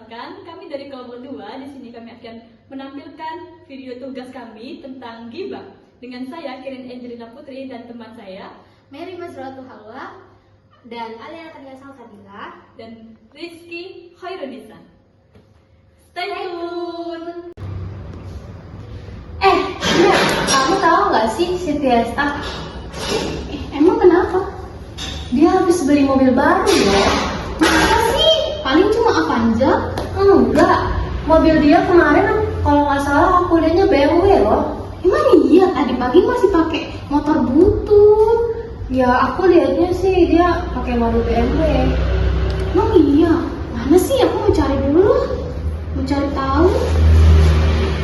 perkenalkan, kami dari kelompok 2. Di sini kami akan menampilkan video tugas kami tentang ghibah. Dengan saya, Kirin Angelina Putri, dan teman saya, Mary Mazratu Hawa, dan Alia Tania Salsabila, dan Rizky Khairunisa. Stay tune! Kamu tahu nggak sih si Fiesta? Emang kenapa? Dia habis beli mobil baru ya? Masa sih? Paling cuma Avanza? Enggak, mobil dia kemarin kalau nggak salah aku lihatnya BMW loh. Emang iya? Tadi pagi masih pakai motor butut. Ya aku lihatnya sih dia pakai mobil BMW. Emang iya? Mana sih? Aku mau cari dulu, mau cari tahu.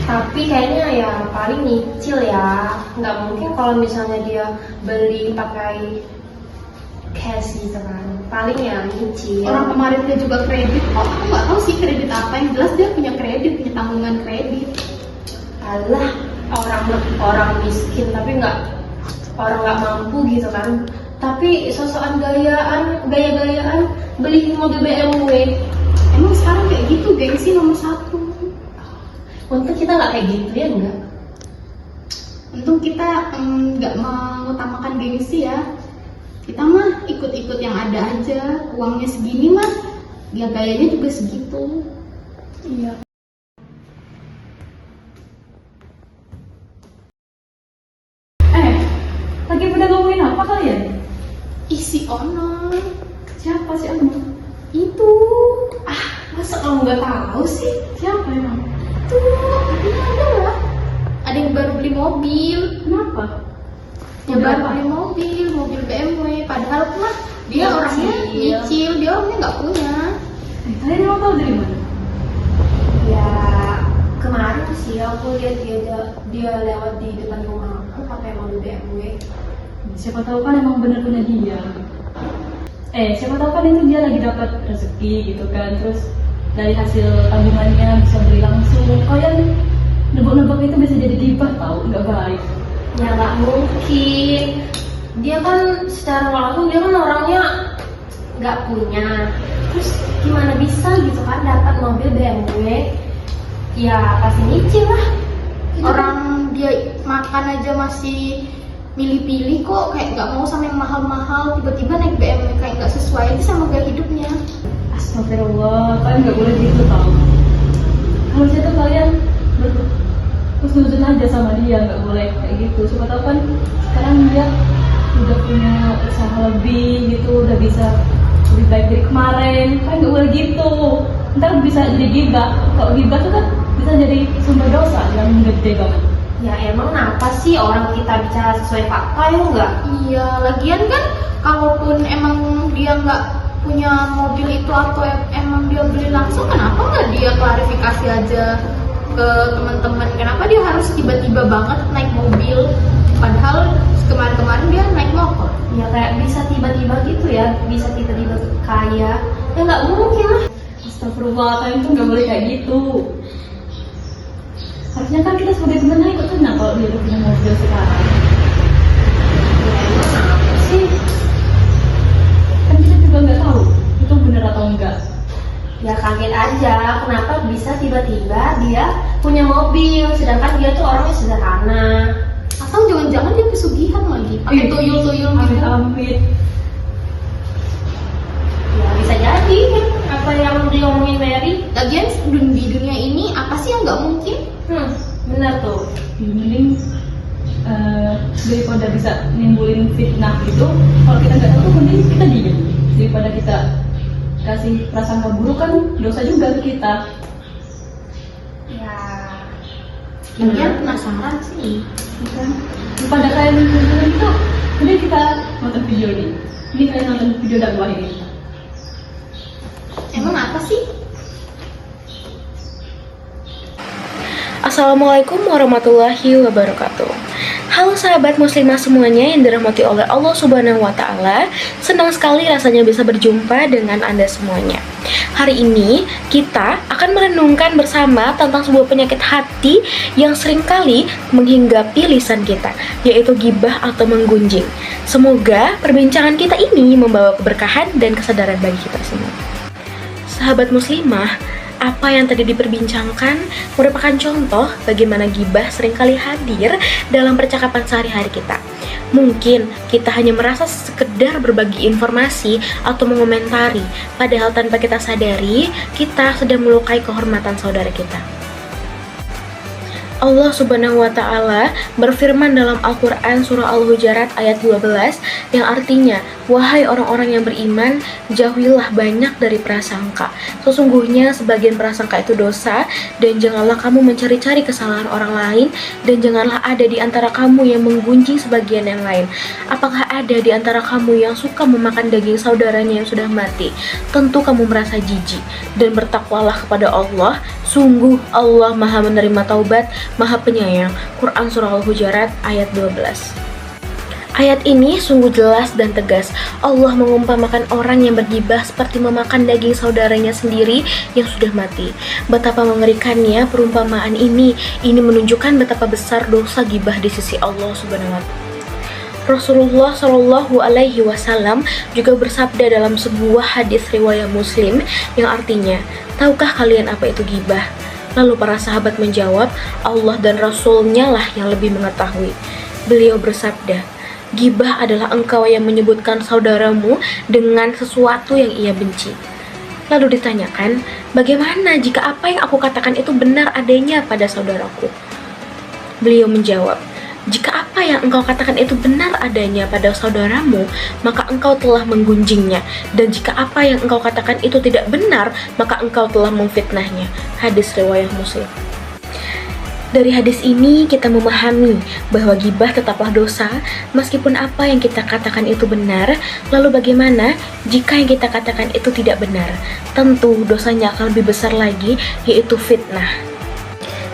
Tapi kayaknya ya paling nyicil ya, nggak mungkin kalau misalnya dia beli pakai cash gitu kan. Paling ya nyicil. Orang kemarin dia juga kredit kok. Aku nggak tahu sih kredit apa, yang jelas dia punya kredit, punya tanggungan kredit. Alah, orang miskin tapi orang nggak mampu gitu kan. Tapi sosokan gaya-gayaan beli mobil BMW. Emang sekarang kayak gitu gengsi nomor 1. Untung kita nggak kayak gitu ya, enggak? Untung kita nggak mengutamakan gengsi ya. Kita mah ikut-ikut yang ada aja. Uangnya segini mah, ya gayanya juga segitu. Iya. Lagi pada ngomongin apa kalian? Isi Ono. Siapa sih Anu? Itu. Masa kamu nggak tahu sih? Siapa emang? Tuh, ada lah. Ada yang baru beli mobil. Kenapa? Yang baru beli mobil BMW. Padahal mah dia orangnya nyicil, dia orangnya nggak punya. Kalian mau tahu dari mana? Ya kemarin sih aku lihat dia lewat di depan rumah aku pakai mobil BMW. Siapa tahu kan emang bener punya dia. Siapa tahu kan itu dia lagi dapat rezeki gitu kan, terus dari hasil tabungannya bisa beli langsung. Kalian nebak-nebak itu bisa jadi ghibah, tahu? Nggak baik. Ya nggak mungkin. Dia kan secara langsung dia kan orangnya nggak punya. Terus gimana bisa gitu kan dapat mobil BMW? Ya pasti nyicil lah. Orang dia makan aja masih pilih-pilih kok, kayak nggak mau sama yang mahal-mahal, tiba-tiba naik BMW kayak nggak sesuai aja sama gaya hidupnya. Astagfirullah, kalian nggak boleh gitu tau. Harusnya tuh kalian berhusnuzon aja sama dia, nggak boleh kayak gitu. Siapa tahu kan sekarang dia udah punya usaha lebih gitu, udah bisa lebih baik dari kemarin. Kalian nggak boleh gitu. Ntar bisa jadi ghibah. Kalau ghibah tuh kan bisa jadi sumber dosa yang gede banget. Ya emang kenapa sih orang kita bicara sesuai fakta ya enggak? Iya, lagian kan kalaupun emang dia nggak punya mobil itu atau emang dia beli langsung, kenapa nggak dia klarifikasi aja ke teman-teman? Kenapa dia harus tiba-tiba banget naik mobil? Padahal kemarin-kemarin dia naik motor. Ya kayak bisa tiba-tiba gitu ya, bisa tiba-tiba kaya. Ya nggak mungkin lah. Astagfirullah, kalian tuh nggak boleh kayak gitu. Harusnya kan kita sebagai temennya ikut senang kalau dia udah punya mobil sekarang. Ya emang apa sih? Kan kita juga nggak tahu itu bener atau enggak. Ya kaget aja, kenapa bisa tiba-tiba dia punya mobil, sedangkan dia tuh orangnya sederhana. Atau jangan-jangan dia pesugihan lagi, pakai tuyul-tuyul gitu. Amit-amit. Ya bisa jadi, apa yang diomongin Mary. Lagian di dunia ini apa sih yang nggak mungkin? Benar tuh. Mending daripada bisa nimbulin fitnah gitu, kalau kita nggak tahu tuh mending kita diem daripada kita kasih prasangka buruk, kan dosa juga ke kita. Ya, lagian penasaran sih. Kan daripada kalian nimbulin itu, mending kita nonton video ini. Ini kalian nonton video dakwah ini. Emang apa sih? Assalamualaikum warahmatullahi wabarakatuh. Halo sahabat muslimah semuanya yang dirahmati oleh Allah Subhanahu wa Ta'ala. Senang sekali rasanya bisa berjumpa dengan Anda semuanya. Hari ini kita akan merenungkan bersama tentang sebuah penyakit hati yang seringkali menghinggapi lisan kita, yaitu ghibah atau menggunjing. Semoga perbincangan kita ini membawa keberkahan dan kesadaran bagi kita semua. Sahabat muslimah, Apa yang tadi diperbincangkan merupakan contoh bagaimana gibah seringkali hadir dalam percakapan sehari-hari kita. Mungkin kita hanya merasa sekedar berbagi informasi atau mengomentari, padahal tanpa kita sadari, kita sedang melukai kehormatan saudara kita. Allah Subhanahu wa Ta'ala berfirman dalam Al-Quran Surah Al-Hujurat ayat 12 yang artinya, wahai orang-orang yang beriman, jauhilah banyak dari prasangka. Sesungguhnya sebagian prasangka itu dosa, dan janganlah kamu mencari-cari kesalahan orang lain, dan janganlah ada di antara kamu yang menggunjing sebagian yang lain. Apakah ada di antara kamu yang suka memakan daging saudaranya yang sudah mati? Tentu kamu merasa jijik, dan bertakwalah kepada Allah. Sungguh Allah Maha menerima taubat, Maha penyayang. Quran Surah Al-Hujurat ayat 12. Ayat ini sungguh jelas dan tegas. Allah mengumpamakan orang yang bergibah seperti memakan daging saudaranya sendiri yang sudah mati. Betapa mengerikannya perumpamaan ini. Ini menunjukkan betapa besar dosa gibah di sisi Allah Subhanahu wa Ta'ala. Rasulullah Shallallahu Alaihi Wasallam juga bersabda dalam sebuah hadis riwayat Muslim yang artinya, tahukah kalian apa itu gibah? Lalu para sahabat menjawab, Allah dan Rasul-Nya lah yang lebih mengetahui. Beliau bersabda, gibah adalah engkau yang menyebutkan saudaramu dengan sesuatu yang ia benci. Lalu ditanyakan, bagaimana jika apa yang aku katakan itu benar adanya pada saudaraku? Beliau menjawab, jika apa yang engkau katakan itu benar adanya pada saudaramu, maka engkau telah menggunjingnya. Dan jika apa yang engkau katakan itu tidak benar, maka engkau telah memfitnahnya. Hadis riwayat Muslim. Dari hadis ini kita memahami bahwa gibah tetaplah dosa meskipun apa yang kita katakan itu benar. Lalu bagaimana jika yang kita katakan itu tidak benar? Tentu dosanya akan lebih besar lagi, yaitu fitnah.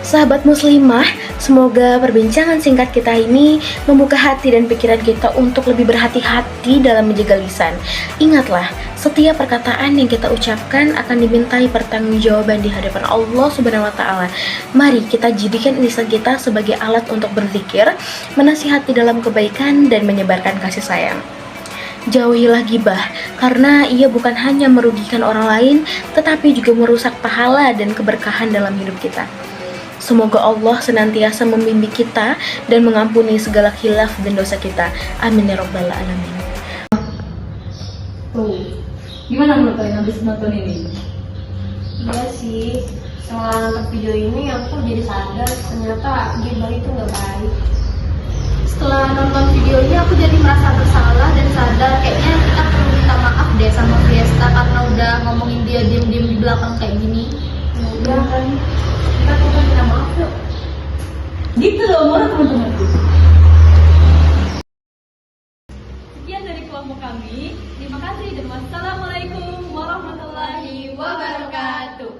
Sahabat muslimah, semoga perbincangan singkat kita ini membuka hati dan pikiran kita untuk lebih berhati-hati dalam menjaga lisan. Ingatlah, setiap perkataan yang kita ucapkan akan dimintai pertanggungjawaban di hadapan Allah Subhanahu wa Ta'ala. Mari kita jadikan lisan kita sebagai alat untuk berzikir, menasihati dalam kebaikan dan menyebarkan kasih sayang. Jauhilah gibah, karena ia bukan hanya merugikan orang lain, tetapi juga merusak pahala dan keberkahan dalam hidup kita. Semoga Allah senantiasa membimbing kita dan mengampuni segala khilaf dan dosa kita. Amin ya rabbal alamin. Tuh, gimana menurut kalian habis nonton ini? Iya sih, setelah nonton video ini aku jadi sadar ternyata gibah itu nggak baik. Setelah nonton video ini aku jadi merasa bersalah dan sadar kayaknya kita perlu minta maaf deh sama Fiesta karena udah ngomongin dia diem-diem di belakang kayak gini. Udah kan, kita tuh minta maaf yuk. Gitu loh, mana teman-temanku. Sekian dari kelompok kami. Terima kasih dan wassalamualaikum warahmatullahi wabarakatuh.